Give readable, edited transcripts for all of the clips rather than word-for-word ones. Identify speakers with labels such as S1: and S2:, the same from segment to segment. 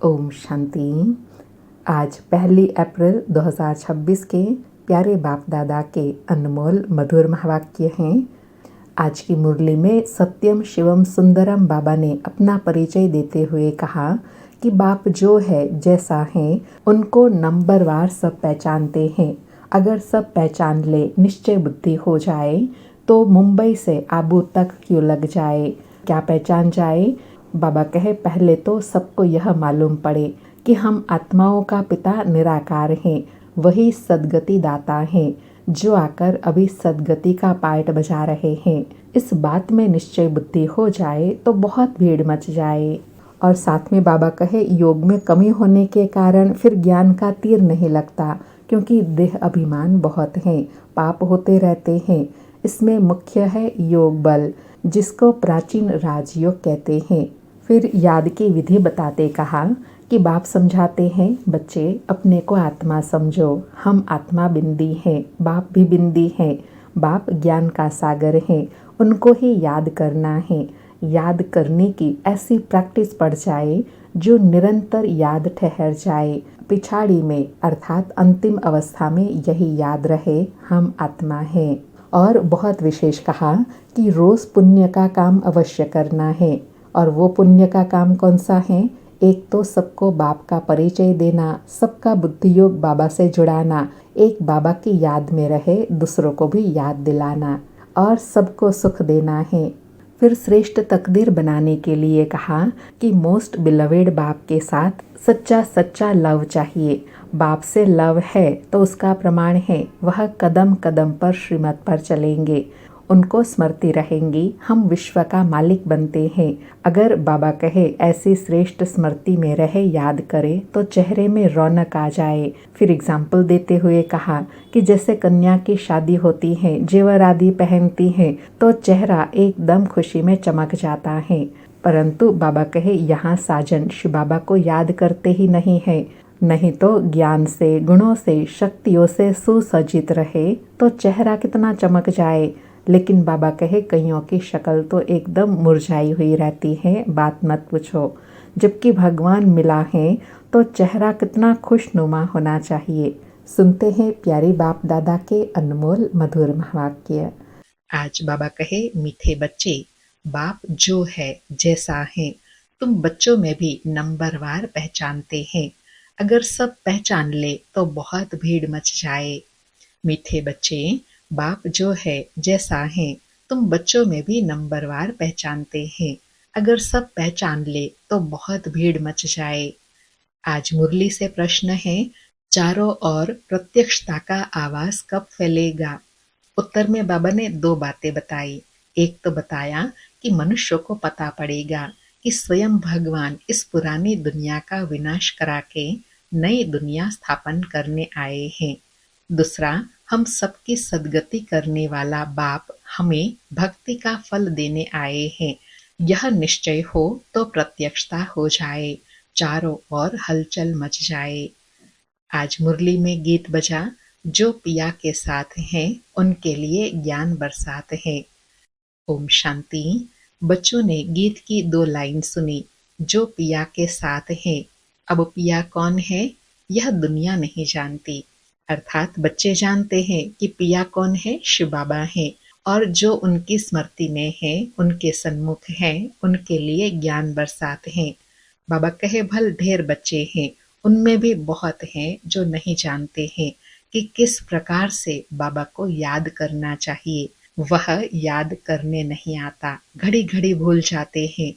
S1: ओम शांति। आज 1 अप्रैल 2026 के प्यारे बाप दादा के अनमोल मधुर महावाक्य हैं। आज की मुरली में सत्यम शिवम सुंदरम बाबा ने अपना परिचय देते हुए कहा कि बाप जो है जैसा है उनको नंबरवार सब पहचानते हैं। अगर सब पहचान ले, निश्चय बुद्धि हो जाए तो मुंबई से आबू तक क्यों लग जाए। क्या पहचान जाए? बाबा कहे पहले तो सबको यह मालूम पड़े कि हम आत्माओं का पिता निराकार हैं, वही सद्गति दाता हैं जो आकर अभी सद्गति का पार्ट बजा रहे हैं। इस बात में निश्चय बुद्धि हो जाए तो बहुत भीड़ मच जाए। और साथ में बाबा कहे योग में कमी होने के कारण फिर ज्ञान का तीर नहीं लगता, क्योंकि देह अभिमान बहुत है, पाप होते रहते हैं। इसमें मुख्य है योग बल, जिसको प्राचीन राजयोग कहते हैं। फिर याद की विधि बताते कहा कि बाप समझाते हैं, बच्चे अपने को आत्मा समझो, हम आत्मा बिंदी हैं, बाप भी बिंदी हैं। बाप ज्ञान का सागर हैं, उनको ही याद करना है। याद करने की ऐसी प्रैक्टिस पड़ जाए जो निरंतर याद ठहर जाए। पिछाड़ी में अर्थात अंतिम अवस्था में यही याद रहे, हम आत्मा हैं। और बहुत विशेष कहा कि रोज पुण्य का काम अवश्य करना है। और वो पुण्य का काम कौन सा है? एक तो सबको बाप का परिचय देना, सबका बुद्धि योग बाबा से जुड़ाना, एक बाबा की याद में रहे, दूसरों को भी याद दिलाना और सबको सुख देना है। फिर श्रेष्ठ तकदीर बनाने के लिए कहा कि मोस्ट बिलवेड बाप के साथ सच्चा सच्चा लव चाहिए। बाप से लव है तो उसका प्रमाण है वह कदम कदम पर श्रीमत पर चलेंगे, उनको स्मृति रहेंगी, हम विश्व का मालिक बनते हैं। अगर बाबा कहे ऐसी श्रेष्ठ स्मृति में रहे, याद करे तो चेहरे में रौनक आ जाए। फिर एग्जाम्पल देते हुए कहा कि जैसे कन्या की शादी होती है, जेवर आदि पहनती है तो चेहरा एकदम खुशी में चमक जाता है। परंतु बाबा कहे यहाँ साजन शिव बाबा को याद करते ही नहीं है, नहीं तो ज्ञान से, गुणों से, शक्तियों से सुसज्जित रहे तो चेहरा कितना चमक जाए। लेकिन बाबा कहे कईयों की शक्ल तो एकदम मुरझाई हुई रहती है, बात मत पूछो। जबकि भगवान मिला है तो चेहरा कितना खुशनुमा होना चाहिए। सुनते हैं प्यारे बाप दादा के अनमोल मधुर महावाक्य।
S2: आज बाबा कहे मीठे बच्चे, बाप जो है जैसा है तुम बच्चों में भी नंबरवार पहचानते हैं। अगर सब पहचान ले तो बहुत भीड़ मच जाए। मीठे बच्चे, बाप जो है जैसा है तुम बच्चों में भी नंबरवार पहचानते हैं। अगर सब पहचान ले तो बहुत भीड़ मच जाए। आज मुरली से प्रश्न है, चारों ओर प्रत्यक्षता का आवाज कब फैलेगा? उत्तर में बाबा ने दो बातें बताई। एक तो बताया कि मनुष्य को पता पड़ेगा कि स्वयं भगवान इस पुरानी दुनिया का विनाश करा के नई दुनिया स्थापन करने आए हैं। दूसरा, हम सबकी सद्गति करने वाला बाप हमें भक्ति का फल देने आए हैं। यह निश्चय हो तो प्रत्यक्षता हो जाए, चारों ओर हलचल मच जाए। आज मुरली में गीत बजा, जो पिया के साथ हैं उनके लिए ज्ञान बरसात है। ओम शांति। बच्चों ने गीत की दो लाइन सुनी, जो पिया के साथ है। अब पिया कौन है यह दुनिया नहीं जानती, अर्थात बच्चे जानते हैं कि पिया कौन है, शिव बाबा है। और जो उनकी स्मृति में है, उनके सन्मुख है, उनके लिए ज्ञान बरसात है। बाबा कहे भल ढेर बच्चे हैं, उनमें भी बहुत हैं जो नहीं जानते हैं कि किस प्रकार से बाबा को याद करना चाहिए। वह याद करने नहीं आता, घड़ी घड़ी भूल जाते हैं।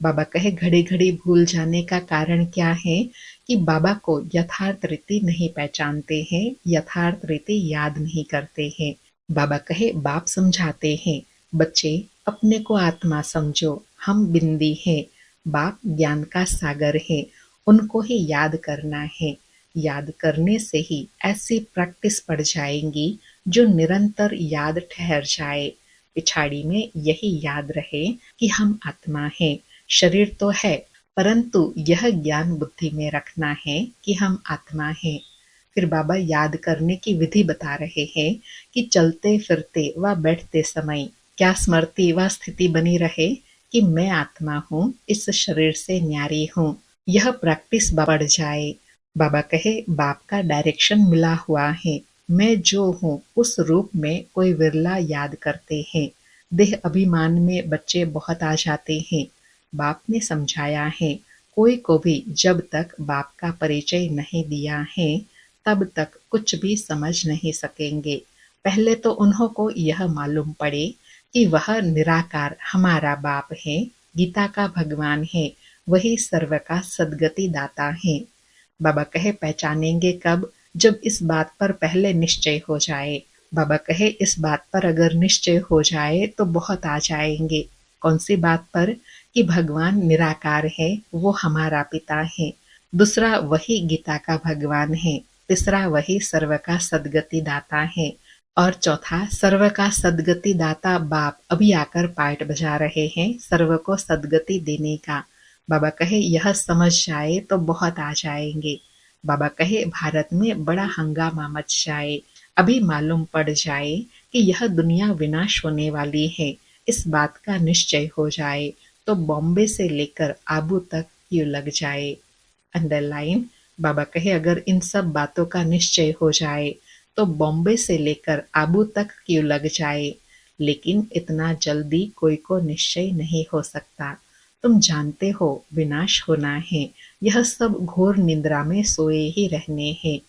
S2: बाबा कहे घड़ी घड़ी भूल जाने का कारण क्या है कि बाबा को यथार्थ रीति नहीं पहचानते हैं, यथार्थ रीति याद नहीं करते हैं। बाबा कहे बाप समझाते हैं, बच्चे अपने को आत्मा समझो, हम बिंदी हैं, बाप ज्ञान का सागर है, उनको ही याद करना है। याद करने से ही ऐसी प्रैक्टिस पड़ जाएंगी जो निरंतर याद ठहर जाए। पिछाड़ी में यही याद रहे कि हम आत्मा हैं, शरीर तो है, परंतु यह ज्ञान बुद्धि में रखना है कि हम आत्मा हैं। फिर बाबा याद करने की विधि बता रहे हैं कि चलते फिरते व बैठते समय क्या स्मृति व स्थिति बनी रहे कि मैं आत्मा हूँ, इस शरीर से न्यारी हूँ। यह प्रैक्टिस बढ़ जाए। बाबा कहे बाप का डायरेक्शन मिला हुआ है। मैं जो हूँ उस रूप में कोई विरला याद करते हैं। देह अभिमान में बच्चे बहुत आ जाते हैं। बाप ने समझाया है कोई को भी जब तक बाप का परिचय नहीं दिया है तब तक कुछ भी समझ नहीं सकेंगे। पहले तो उन्हों को यह मालूम पड़े कि वह निराकार हमारा बाप है, गीता का भगवान है, वही सर्व का सद्गति दाता है। बाबा कहे पहचानेंगे कब? जब इस बात पर पहले निश्चय हो जाए। बाबा कहे इस बात पर अगर निश्चय हो जाए तो बहुत आ जाएंगे। कौन सी बात पर? कि भगवान निराकार है, वो हमारा पिता है। दूसरा वही गीता का भगवान है। तीसरा वही सर्व का सद्गति दाता है। और चौथा सर्व का सद्गति दाता बाप अभी आकर पार्ट बजा रहे हैं सर्व को सद्गति देने का। बाबा कहे यह समझ जाए तो बहुत आ जाएंगे। बाबा कहे भारत में बड़ा हंगामा मच जाए, अभी मालूम पड़ जाए कि यह दुनिया विनाश होने वाली है, इस बात का निश्चय हो जाए तो बॉम्बे से लेकर आबू तक क्यों लग जाए। अंडरलाइन। बाबा कहे अगर इन सब बातों का निश्चय हो जाए तो बॉम्बे से लेकर आबू तक क्यों लग जाए। लेकिन इतना जल्दी कोई को निश्चय नहीं हो सकता। तुम जानते हो विनाश होना है, यह सब घोर निद्रा में सोए ही रहने हैं।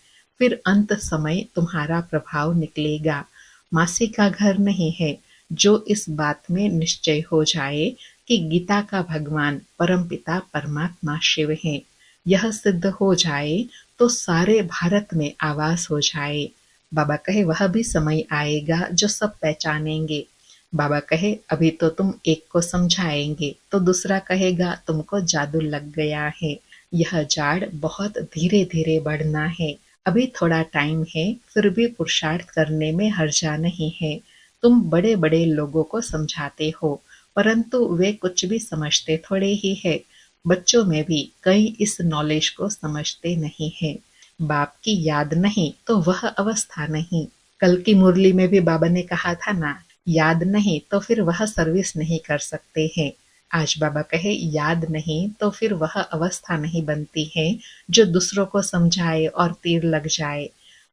S2: फिर अंत समय तुम्हारा प्रभाव निकलेगा। मासी का घर नहीं है। जो इस बात में निश्चय हो जाए कि गीता का भगवान परमपिता परमात्मा शिव है, यह सिद्ध हो जाए तो सारे भारत में आवाज हो जाए। बाबा कहे वह भी समय आएगा जो सब पहचानेंगे। बाबा कहे अभी तो तुम एक को समझाएंगे तो दूसरा कहेगा तुमको जादू लग गया है। यह जाड़ बहुत धीरे धीरे बढ़ना है। अभी थोड़ा टाइम है, फिर भी पुरुषार्थ करने में हर्जा नहीं है। तुम बड़े बड़े लोगों को समझाते हो परंतु वे कुछ भी समझते थोड़े ही है। बच्चों में भी कई इस नॉलेज को समझते नहीं है। बाप की याद नहीं तो वह अवस्था नहीं। कल की मुरली में भी बाबा ने कहा था ना, याद नहीं तो फिर वह सर्विस नहीं कर सकते हैं। आज बाबा कहे याद नहीं तो फिर वह अवस्था नहीं बनती है जो दूसरों को समझाए और तीर लग जाए।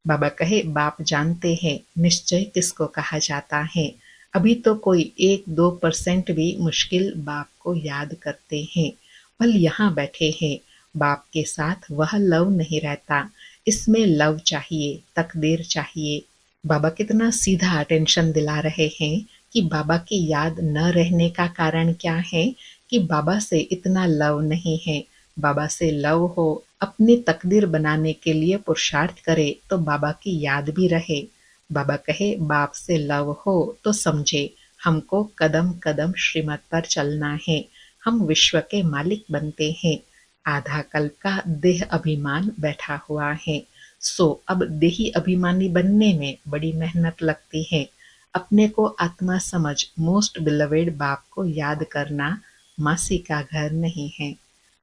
S2: बाबा कहे बाप जानते हैं निश्चय किसको कहा जाता है। अभी तो कोई 1-2% भी मुश्किल बाप को याद करते हैं। पल यहाँ बैठे हैं, बाप के साथ वह लव नहीं रहता। इसमें लव चाहिए, तकदीर चाहिए। बाबा कितना सीधा अटेंशन दिला रहे हैं कि बाबा की याद न रहने का कारण क्या है कि बाबा से इतना लव नहीं है। बाबा से लव हो, अपनी तकदीर बनाने के लिए पुरुषार्थ करे तो बाबा की याद भी रहे। बाबा कहे बाप से लव हो तो समझे हमको कदम कदम श्रीमत पर चलना है। हम विश्व के मालिक बनते हैं। आधा कल्प का देह अभिमान बैठा हुआ है। सो अब देही अभिमानी बनने में बड़ी मेहनत लगती है। अपने को आत्मा समझ मोस्ट बिलवेड बाप को याद करना मासी का घर नहीं है।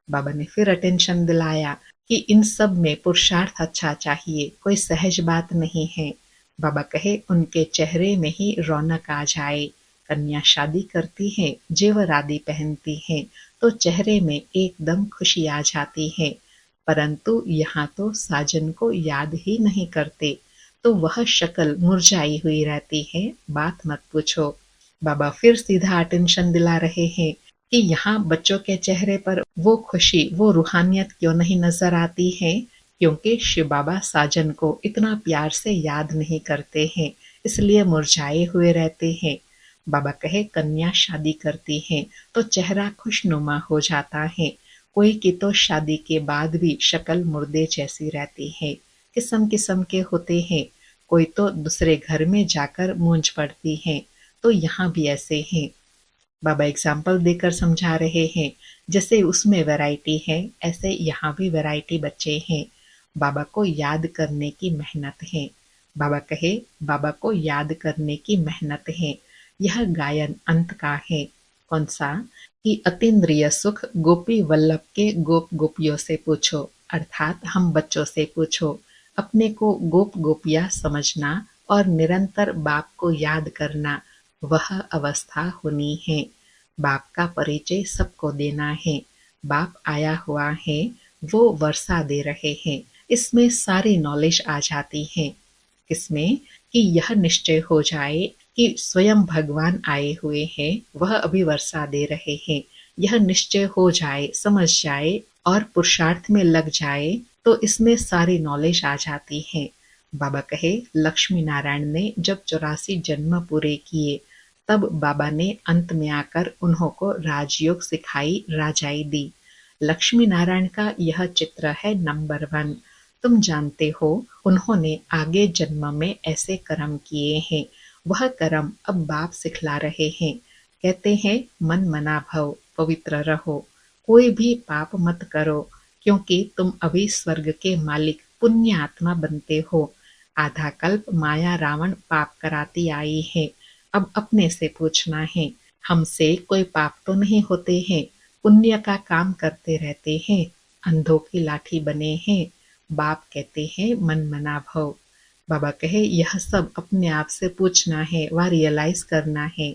S2: बाबा ने फिर अटेंशन दिलाया कि इन सब में पुरुषार्थ अच्छा चाहिए, कोई सहज बात नहीं है। बाबा कहे उनके चेहरे में ही रौनक आ जाए। कन्या शादी करती है, जेवर आदि पहनती है तो चेहरे में एकदम खुशी आ जाती है। परंतु यहाँ तो साजन को याद ही नहीं करते तो वह शक्ल मुरझाई हुई रहती है, बात मत पूछो। बाबा फिर सीधा अटेंशन दिला रहे हैं कि यहाँ बच्चों के चेहरे पर वो खुशी, वो रूहानियत क्यों नहीं नजर आती है? क्योंकि शिव बाबा साजन को इतना प्यार से याद नहीं करते हैं, इसलिए मुरझाए हुए रहते हैं। बाबा कहे कन्या शादी करती है तो चेहरा खुशनुमा हो जाता है। कोई की तो शादी के बाद भी शक्ल मुर्दे जैसी रहती है। किस्म किस्म के होते हैं। कोई तो दूसरे घर में जाकर मूंज पड़ती है। तो यहाँ भी ऐसे हैं। बाबा एग्जाम्पल देकर समझा रहे हैं। जैसे उसमें वैरायटी है ऐसे यहाँ भी वैरायटी बच्चे हैं। बाबा को याद करने की मेहनत है। बाबा कहे बाबा को याद करने की मेहनत है। यह गायन अंत का है। कौन सा? कि अतीन्द्रिय सुख गोपी वल्लभ के गोप गोपियों से पूछो, अर्थात हम बच्चों से पूछो। अपने को गोप गोपिया समझना और निरंतर बाप को याद करना, वह अवस्था होनी है। बाप का परिचय सबको देना है। बाप आया हुआ है, वो वर्षा दे रहे हैं। इसमें सारी नॉलेज आ जाती है। किसमें? कि यह निश्चय हो जाए कि स्वयं भगवान आए हुए हैं, वह अभी वर्षा दे रहे हैं। यह निश्चय हो जाए, समझ जाए और पुरुषार्थ में लग जाए तो इसमें सारी नॉलेज आ जाती है। बाबा कहे लक्ष्मी नारायण ने जब 84 जन्म पूरे किए तब बाबा ने अंत में आकर उन्हों को राजयोग सिखाई, राजाई दी। लक्ष्मी नारायण का यह चित्र है नंबर 1। तुम जानते हो उन्होंने आगे जन्म में ऐसे कर्म किए हैं, वह कर्म अब बाप सिखला रहे हैं। कहते हैं मन मना भव, पवित्र रहो, कोई भी पाप मत करो, क्योंकि तुम अभी स्वर्ग के मालिक पुण्य आत्मा बनते हो। आधा कल्प माया रावण पाप कराती आई है, अब अपने से पूछना है, हमसे कोई पाप तो नहीं होते हैं, पुण्य का काम करते रहते हैं, अंधों की लाठी बने हैं। बाप कहते हैं मन मना भव। बाबा कहे यह सब अपने आप से पूछना है व रियलाइज करना है।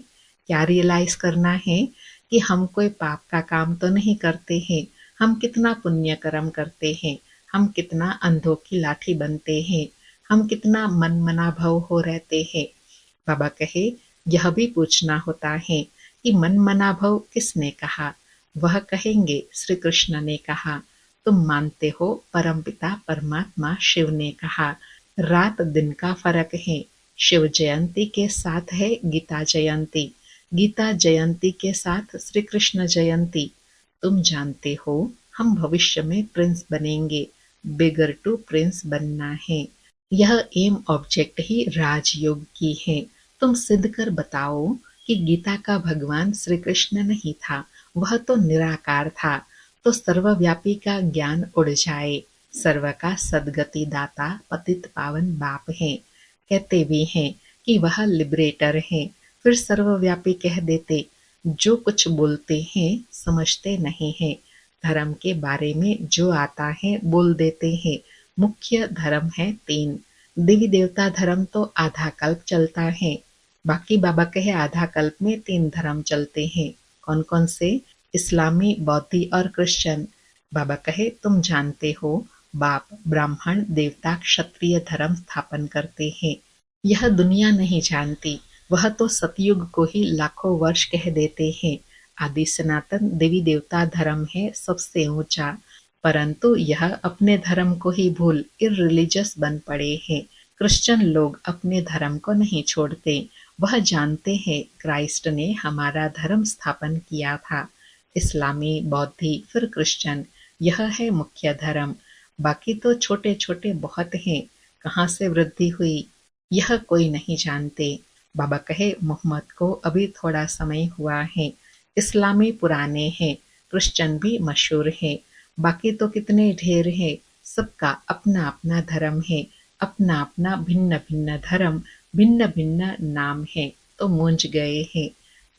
S2: क्या रियलाइज करना है? कि हम कोई पाप का काम तो नहीं करते हैं, हम कितना पुण्य कर्म करते हैं, हम कितना अंधों की लाठी बनते हैं, हम कितना मन मना भव हो रहते हैं। बाबा कहे यह भी पूछना होता है कि मन मना भव किसने कहा? वह कहेंगे श्री कृष्ण ने कहा। तुम मानते हो परमपिता परमात्मा शिव ने कहा। रात दिन का फर्क है। शिव जयंती के साथ है गीता जयंती, गीता जयंती के साथ श्री कृष्ण जयंती। तुम जानते हो हम भविष्य में प्रिंस बनेंगे, बिगर टू प्रिंस बनना है। यह एम ऑब्जेक्ट ही राजयोग की है। तुम सिद्ध कर बताओ कि गीता का भगवान श्री कृष्ण नहीं था, वह तो निराकार था, तो सर्वव्यापी का ज्ञान उड़ जाए। सर्व का सदगति दाता पतित पावन बाप है। कहते भी हैं कि वह लिबरेटर है, फिर सर्वव्यापी कह देते। जो कुछ बोलते हैं समझते नहीं है। धर्म के बारे में जो आता है बोल देते हैं। मुख्य धर्म है 3। देवी देवता धर्म तो आधा कल्प चलता है। बाकी बाबा कहे आधा कल्प में 3 धर्म चलते हैं। कौन कौन से? इस्लामी, बौद्धी और क्रिश्चियन। बाबा कहे तुम जानते हो बाप ब्राह्मण देवता क्षत्रिय धर्म स्थापन करते हैं। यह दुनिया नहीं जानती, वह तो सतयुग को ही लाखों वर्ष कह देते हैं। आदि सनातन देवी देवता धर्म है सबसे ऊंचा, परंतु यह अपने धर्म को ही भूल इररिलीजियस बन पड़े हैं। क्रिश्चियन लोग अपने धर्म को नहीं छोड़ते, वह जानते हैं क्राइस्ट ने हमारा धर्म स्थापन किया था। इस्लामी, बौद्धी, फिर क्रिश्चियन, यह है मुख्य धर्म। बाकी तो छोटे छोटे बहुत हैं, कहाँ से वृद्धि हुई यह कोई नहीं जानते। बाबा कहे मोहम्मद को अभी थोड़ा समय हुआ है। इस्लामी पुराने हैं, क्रिश्चियन भी मशहूर है, बाकी तो कितने ढेर है। सबका अपना अपना धर्म है, अपना अपना भिन्न भिन्न धर्म, भिन्न भिन्न नाम है, तो मूंझ गए हैं।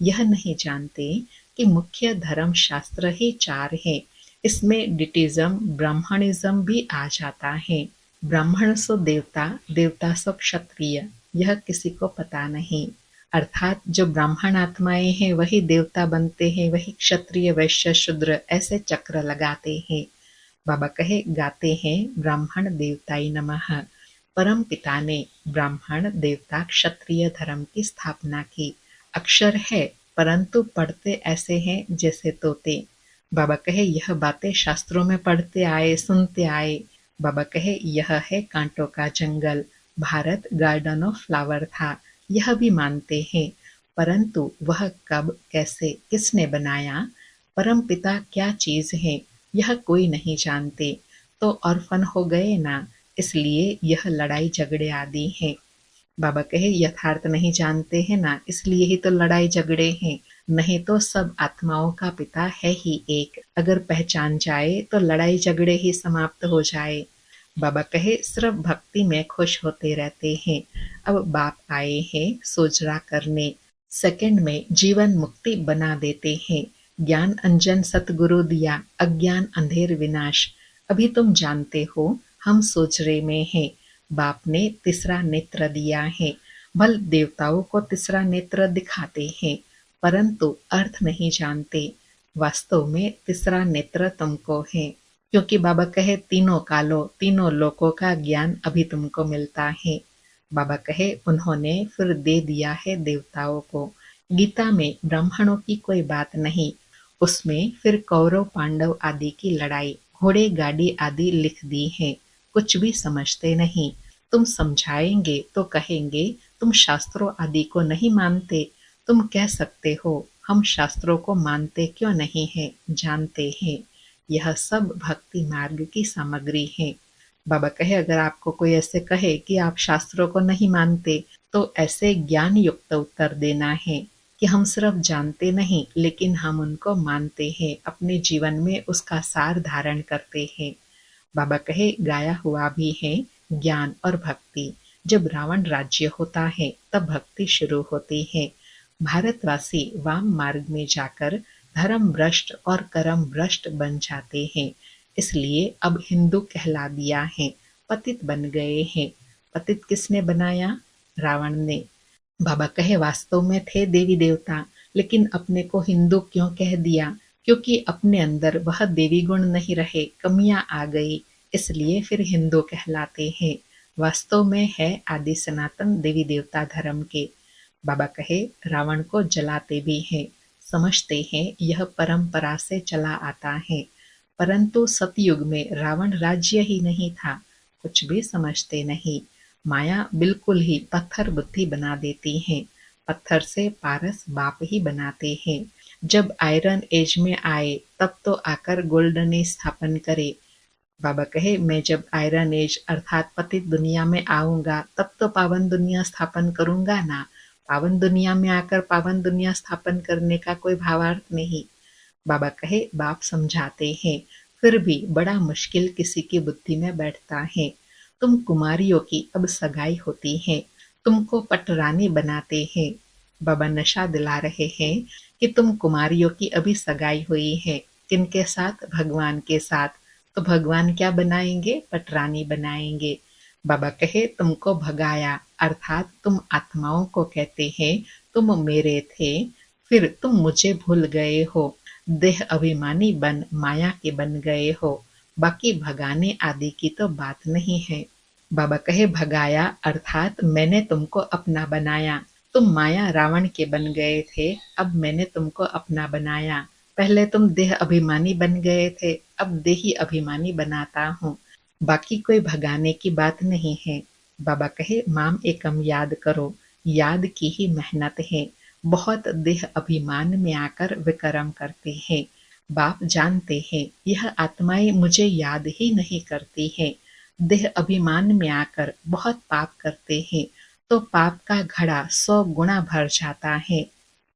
S2: यह नहीं जानते कि मुख्य धर्म शास्त्र ही 4 है। इसमें डिटिज्म ब्राह्मणिज्म भी आ जाता है। ब्राह्मण सो देवता, देवता सो क्षत्रिय, यह किसी को पता नहीं। अर्थात जो ब्राह्मण आत्माएं हैं वही देवता बनते हैं, वही क्षत्रिय वैश्य शूद्र ऐसे चक्र लगाते हैं। बाबा कहे गाते हैं ब्राह्मण देवताई नमः। परम पिता ने ब्राह्मण देवता क्षत्रिय धर्म की स्थापना की। अक्षर है परंतु पढ़ते ऐसे हैं जैसे तोते। बाबा कहे यह बातें शास्त्रों में पढ़ते आए, सुनते आए। बाबा कहे यह है कांटों का जंगल, भारत गार्डन ऑफ फ्लावर था, यह भी मानते हैं, परंतु वह कब, कैसे, किसने बनाया, परम पिता क्या चीज है, यह कोई नहीं जानते। तो ऑर्फन हो गए ना, इसलिए यह लड़ाई झगड़े आदि हैं। बाबा कहे यथार्थ नहीं जानते हैं ना, इसलिए ही तो लड़ाई झगड़े हैं, नहीं तो सब आत्माओं का पिता है ही एक। अगर पहचान जाए तो लड़ाई झगड़े ही समाप्त हो जाए। बाबा कहे सिर्फ भक्ति में खुश होते रहते हैं। अब बाप आए हैं सोजरा करने, सेकंड में जीवन मुक्ति बना देते हैं। ज्ञान अंजन सतगुरु दिया, अज्ञान अंधेर विनाश। अभी तुम जानते हो हम सोजरे में हैं। बाप ने तीसरा नेत्र दिया है। भल देवताओं को तीसरा नेत्र दिखाते हैं, परंतु अर्थ नहीं जानते। वास्तव में तीसरा नेत्र तुमको है, क्योंकि बाबा कहे तीनों कालों तीनों लोकों का ज्ञान अभी तुमको मिलता है। बाबा कहे उन्होंने फिर दे दिया है देवताओं को। गीता में ब्राह्मणों की कोई बात नहीं, उसमें फिर कौरव पांडव आदि की लड़ाई, घोड़े गाड़ी आदि लिख दी है। कुछ भी समझते नहीं। तुम समझाएंगे तो कहेंगे तुम शास्त्रों आदि को नहीं मानते। तुम कह सकते हो हम शास्त्रों को मानते क्यों नहीं है, जानते हैं। यह सब भक्ति मार्ग की सामग्री है। बाबा कहे अगर आपको कोई ऐसे कहे कि आप शास्त्रों को नहीं मानते, तो ऐसे ज्ञान युक्त उत्तर देना है कि हम सिर्फ जानते नहीं लेकिन हम उनको मानते हैं, अपने जीवन में उसका सार धारण करते हैं। बाबा कहे गाया हुआ भी है ज्ञान और भक्ति। जब रावण राज्य होता है तब भक्ति शुरू होती है। भारतवासी वाम मार्ग में जाकर धर्म भ्रष्ट और कर्म भ्रष्ट बन जाते हैं, इसलिए अब हिंदू कहला दिया है, पतित बन गए हैं। पतित किसने बनाया? रावण ने। बाबा कहे वास्तव में थे देवी देवता, लेकिन अपने को हिंदू क्यों कह दिया? क्योंकि अपने अंदर वह देवी गुण नहीं रहे, कमियां आ गई, इसलिए फिर हिंदू कहलाते हैं। वास्तव में है आदि सनातन देवी देवता धर्म के। बाबा कहे रावण को जलाते भी हैं, समझते हैं यह परंपरा से चला आता है। परंतु सतयुग में रावण राज्य ही नहीं था, कुछ भी समझते नहीं। माया बिल्कुल ही पत्थर बुद्धि बना देती है। पत्थर से पारस बाप ही बनाते हैं। जब आयरन एज में आए तब तो आकर गोल्डन एज स्थापन करे। बाबा कहे मैं जब आयरन एज अर्थात पतित दुनिया में आऊंगा तब तो पावन दुनिया स्थापन करूंगा ना। पावन दुनिया में आकर पावन दुनिया स्थापन करने का कोई भावार्थ नहीं। बाबा कहे बाप समझाते हैं, फिर भी बड़ा मुश्किल किसी की बुद्धि में बैठता है। तुम कुमारियों की अब सगाई होती है, तुमको पटरानी बनाते हैं। बाबा नशा दिला रहे हैं कि तुम कुमारियों की अभी सगाई हुई है। किनके साथ? भगवान के साथ। तो भगवान क्या बनाएंगे? पटरानी बनाएंगे। बाबा कहे तुमको भगाया, अर्थात तुम आत्माओं को कहते हैं तुम मेरे थे, फिर तुम मुझे भूल गए हो, देह अभिमानी बन माया के बन गए हो। बाकी भगाने आदि की तो बात नहीं है। बाबा कहे भगाया अर्थात मैंने तुमको अपना बनाया। तुम माया रावण के बन गए थे, अब मैंने तुमको अपना बनाया। पहले तुम देह अभिमानी बन गए थे, अब देही अभिमानी बनाता हूँ। बाकी कोई भगाने की बात नहीं है। बाबा कहे माम एकम याद करो, याद की ही मेहनत है। बहुत देह अभिमान में आकर विकर्म करते हैं। बाप जानते हैं यह आत्माएं मुझे याद ही नहीं करती हैं। देह अभिमान में आकर बहुत पाप करते हैं, तो पाप का घड़ा 100 गुना भर जाता है।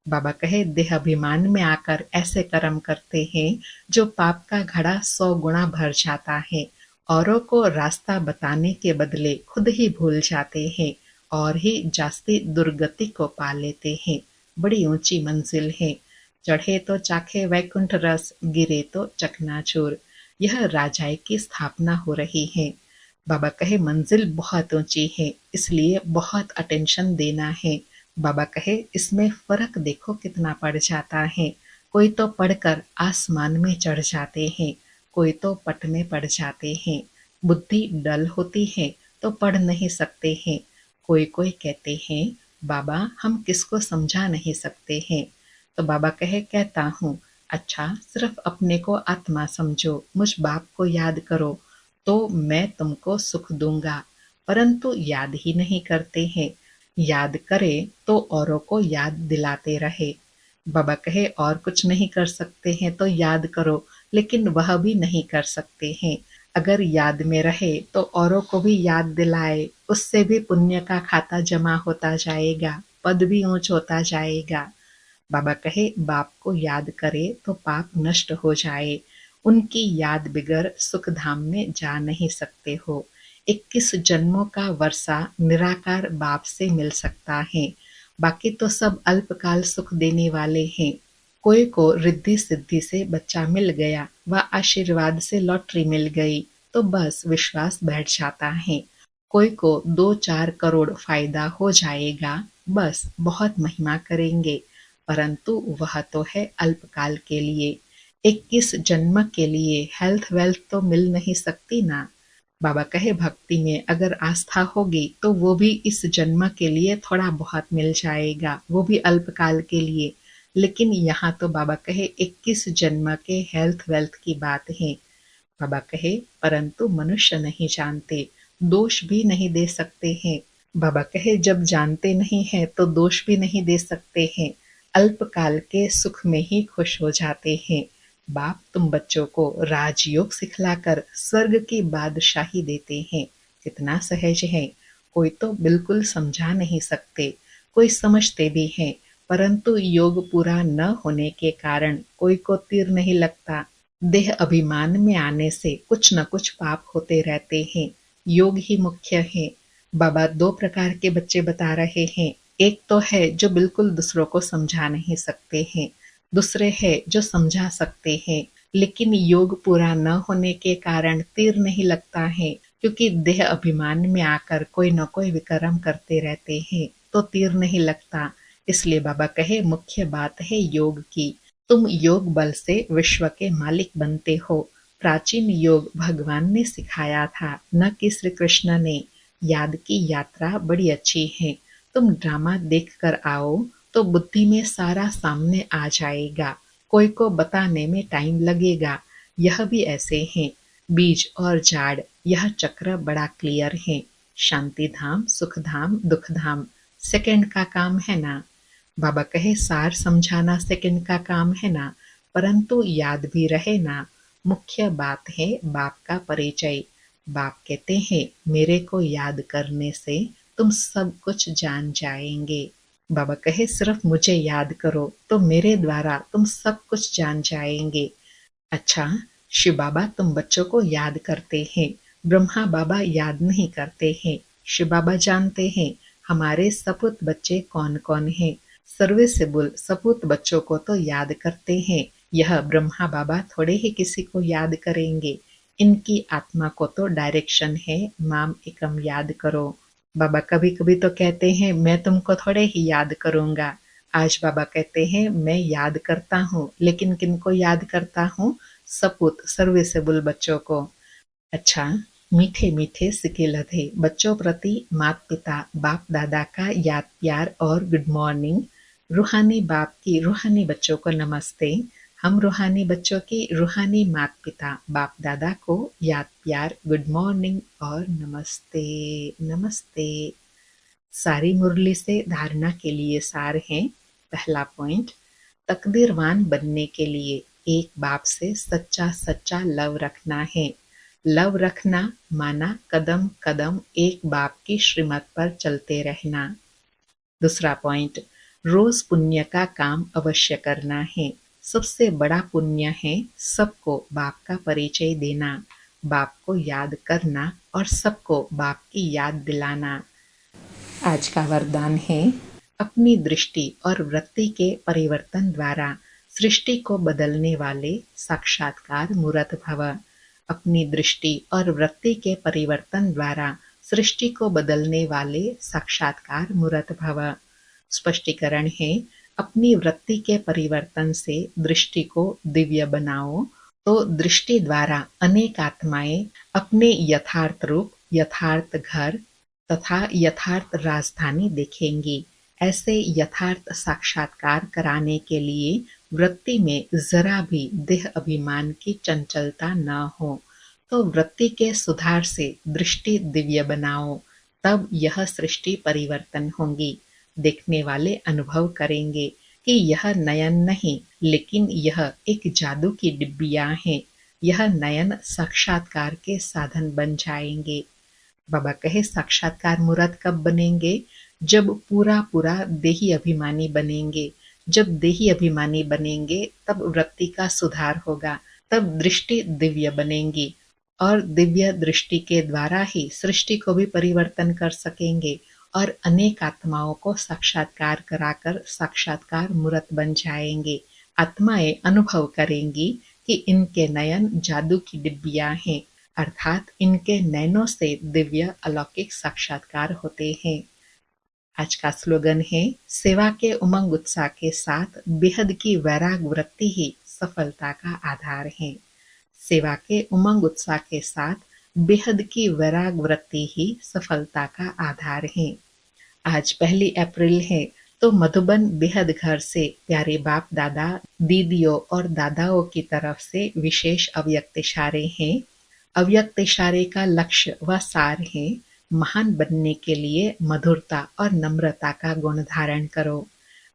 S2: बाबा कहे देह अभिमान में आकर ऐसे कर्म करते हैं जो पाप का घड़ा 100 गुना भर जाता है। औरों को रास्ता बताने के बदले खुद ही भूल जाते हैं और ही जास्ती दुर्गति को पा लेते हैं। बड़ी ऊंची मंजिल है, चढ़े तो चाखे वैकुंठ रस, गिरे तो चकनाचूर। यह राजाई की स्थापना हो रही है। बाबा कहे मंजिल बहुत ऊंची है, इसलिए बहुत अटेंशन देना है। बाबा कहे इसमें फर्क देखो कितना पड़ जाता है। कोई तो पढ़कर आसमान में चढ़ जाते हैं, कोई तो पट में पड़ जाते हैं। बुद्धि डल होती है तो पढ़ नहीं सकते हैं। कोई कोई कहते हैं बाबा हम किसको समझा नहीं सकते हैं। तो बाबा कहे कहता हूँ अच्छा सिर्फ अपने को आत्मा समझो, मुझ बाप को याद करो तो मैं तुमको सुख दूंगा। परंतु याद ही नहीं करते हैं। याद करे तो औरों को याद दिलाते रहे। बाबा कहे और कुछ नहीं कर सकते हैं तो याद करो, लेकिन वह भी नहीं कर सकते हैं। अगर याद में रहे तो औरों को भी याद दिलाए, उससे भी पुण्य का खाता जमा होता जाएगा, पद भी ऊंच होता जाएगा। बाबा कहे बाप को याद करे तो पाप नष्ट हो जाए। उनकी याद बिगर सुख धाम में जा नहीं सकते हो। 21 जन्मों का वर्षा निराकार बाप से मिल सकता है, बाकी तो सब अल्पकाल सुख देने वाले हैं। कोई को रिद्धि सिद्धि से बच्चा मिल गया व आशीर्वाद से लॉटरी मिल गई तो बस विश्वास बैठ जाता है। कोई को 2-4 करोड़ फायदा हो जाएगा, बस बहुत महिमा करेंगे, परंतु वह तो है अल्पकाल के लिए। 21 जन्म के लिए हेल्थ वेल्थ तो मिल नहीं सकती ना। बाबा कहे भक्ति में अगर आस्था होगी तो वो भी इस जन्म के लिए थोड़ा बहुत मिल जाएगा, वो भी अल्पकाल के लिए। लेकिन यहाँ तो बाबा कहे 21 जन्म के हेल्थ वेल्थ की बात है। बाबा कहे परंतु मनुष्य नहीं जानते, दोष भी नहीं दे सकते हैं। बाबा कहे जब जानते नहीं हैं तो दोष भी नहीं दे सकते हैं, अल्पकाल के सुख में ही खुश हो जाते हैं। बाप तुम बच्चों को राजयोग सिखलाकर स्वर्ग की बादशाही देते हैं, कितना सहज है। कोई तो बिल्कुल समझा नहीं सकते, कोई समझते भी हैं, परंतु योग पूरा न होने के कारण कोई को तीर नहीं लगता। देह अभिमान में आने से कुछ न कुछ पाप होते रहते हैं। योग ही मुख्य है। बाबा दो प्रकार के बच्चे बता रहे हैं। एक तो है जो बिल्कुल दूसरों को समझा नहीं सकते हैं, दूसरे है जो समझा सकते हैं, लेकिन योग पूरा न होने के कारण तीर नहीं लगता है, क्योंकि देह अभिमान में आकर कोई न कोई विक्रम करते रहते हैं, तो तीर नहीं लगता। इसलिए बाबा कहे मुख्य बात है योग की। तुम योग बल से विश्व के मालिक बनते हो। प्राचीन योग भगवान ने सिखाया था, न कि श्री कृष्ण ने। याद की यात्रा बड़ी अच्छी है। तुम ड्रामा देख कर आओ तो बुद्धि में सारा सामने आ जाएगा, कोई को बताने में टाइम लगेगा। यह भी ऐसे हैं, बीज और जाड़, यह चक्र बड़ा क्लियर है। शांति धाम, सुख धाम, दुख धाम, सेकंड का काम है ना। बाबा कहे सार समझाना सेकंड का काम है ना, परंतु याद भी रहे ना। मुख्य बात है बाप का परिचय। बाप कहते हैं मेरे को याद करने से तुम सब कुछ जान जाएंगे। बाबा कहे सिर्फ मुझे याद करो तो मेरे द्वारा तुम सब कुछ जान जाएंगे। अच्छा, शिव बाबा तुम बच्चों को याद करते हैं, ब्रह्मा बाबा याद नहीं करते हैं। शिव बाबा जानते हैं हमारे सपूत बच्चे कौन कौन हैं। सर्विसेबल सपूत बच्चों को तो याद करते हैं, यह ब्रह्मा बाबा थोड़े ही किसी को याद करेंगे। इनकी आत्मा को तो डायरेक्शन है, माम एकम याद करो। बाबा कभी कभी तो कहते हैं मैं तुमको थोड़े ही याद करूंगा। आज बाबा कहते हैं मैं याद करता हूँ, लेकिन किनको याद करता हूँ? सपूत सर्विसेबल बच्चों को। अच्छा, मीठे मीठे सिके लधे बच्चों प्रति माता पिता बाप दादा का याद प्यार और गुड मॉर्निंग। रूहानी बाप की रूहानी बच्चों को नमस्ते। हम रूहानी बच्चों की रूहानी माता पिता बाप दादा को याद प्यार गुड मॉर्निंग और नमस्ते नमस्ते। सारी मुरली से धारणा के लिए सार है। पहला पॉइंट, तकदीरवान बनने के लिए एक बाप से सच्चा सच्चा लव रखना है। लव रखना माना कदम कदम एक बाप की श्रीमत पर चलते रहना। दूसरा पॉइंट, रोज पुण्य का काम अवश्य करना है। सबसे बड़ा पुण्य है सबको बाप का परिचय देना, बाप को याद करना और सबको बाप की याद दिलाना। आज का वरदान है, अपनी दृष्टि और वृत्ति के परिवर्तन द्वारा सृष्टि को बदलने वाले साक्षात्कार मूर्त भव। अपनी दृष्टि और वृत्ति के परिवर्तन द्वारा सृष्टि को बदलने वाले साक्षात्कार मूर्त भव। स्पष्टीकरण है, अपनी वृत्ति के परिवर्तन से दृष्टि को दिव्य बनाओ तो दृष्टि द्वारा अनेक आत्माएं अपने यथार्थ रूप, यथार्थ घर तथा यथार्थ राजधानी देखेंगी। ऐसे यथार्थ साक्षात्कार कराने के लिए वृत्ति में जरा भी देह अभिमान की चंचलता न हो, तो वृत्ति के सुधार से दृष्टि दिव्य बनाओ, तब यह सृष्टि परिवर्तन होगी। देखने वाले अनुभव करेंगे कि यह नयन नहीं, लेकिन यह एक जादू की डिब्बियां हैं। यह नयन साक्षात्कार के साधन बन जाएंगे। बाबा कहे साक्षात्कार मूर्त कब बनेंगे? जब पूरा पूरा देही अभिमानी बनेंगे। जब देही अभिमानी बनेंगे तब वृत्ति का सुधार होगा, तब दृष्टि दिव्य बनेंगी और दिव्य दृष्टि के द्वारा ही सृष्टि को भी परिवर्तन कर सकेंगे और अनेक आत्माओं को साक्षात्कार कराकर साक्षात्कार मूर्त बन जाएंगे। आत्माएं अनुभव करेंगी कि इनके नयन जादू की डिब्बियां हैं, अर्थात इनके नयनों से दिव्य अलौकिक साक्षात्कार होते हैं। आज का स्लोगन है, सेवा के उमंग उत्साह के साथ बेहद की वैराग वृत्ति ही सफलता का आधार हैं। सेवा के उमंग उत्साह के साथ बेहद की वैराग वृत्ति ही सफलता का आधार है। आज 1 अप्रैल है, तो मधुबन बेहद घर से प्यारे बाप दादा, दीदियों और दादाओं की तरफ से विशेष अव्यक्त इशारे हैं। अव्यक्त इशारे का लक्ष्य व सार है, महान बनने के लिए मधुरता और नम्रता का गुण धारण करो।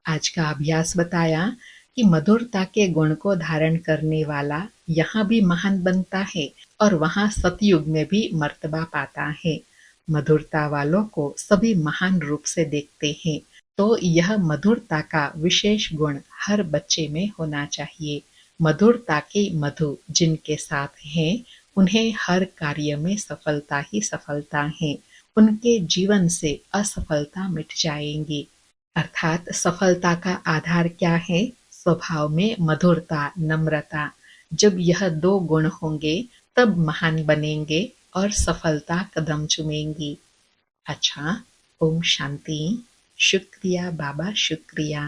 S2: आज का अभ्यास बताया कि मधुरता के गुण को धारण करने वाला यहाँ भी महान बनता है और वहाँ सतयुग में भी मर्तबा पाता है। मधुरता वालों को सभी महान रूप से देखते हैं, तो यह मधुरता का विशेष गुण हर बच्चे में होना चाहिए। मधुरता के मधु जिनके साथ हैं, उन्हें हर कार्य में सफलता ही सफलता है। उनके जीवन से असफलता मिट जाएंगी। अर्थात सफलता का आधार क्या है? स्वभाव में मधुरता, नम्रता। जब यह 2 गुण होंगे, तब महान बनेंगे और सफलता कदम चूमेंगी। अच्छा, ओम शांति। शुक्रिया बाबा, शुक्रिया।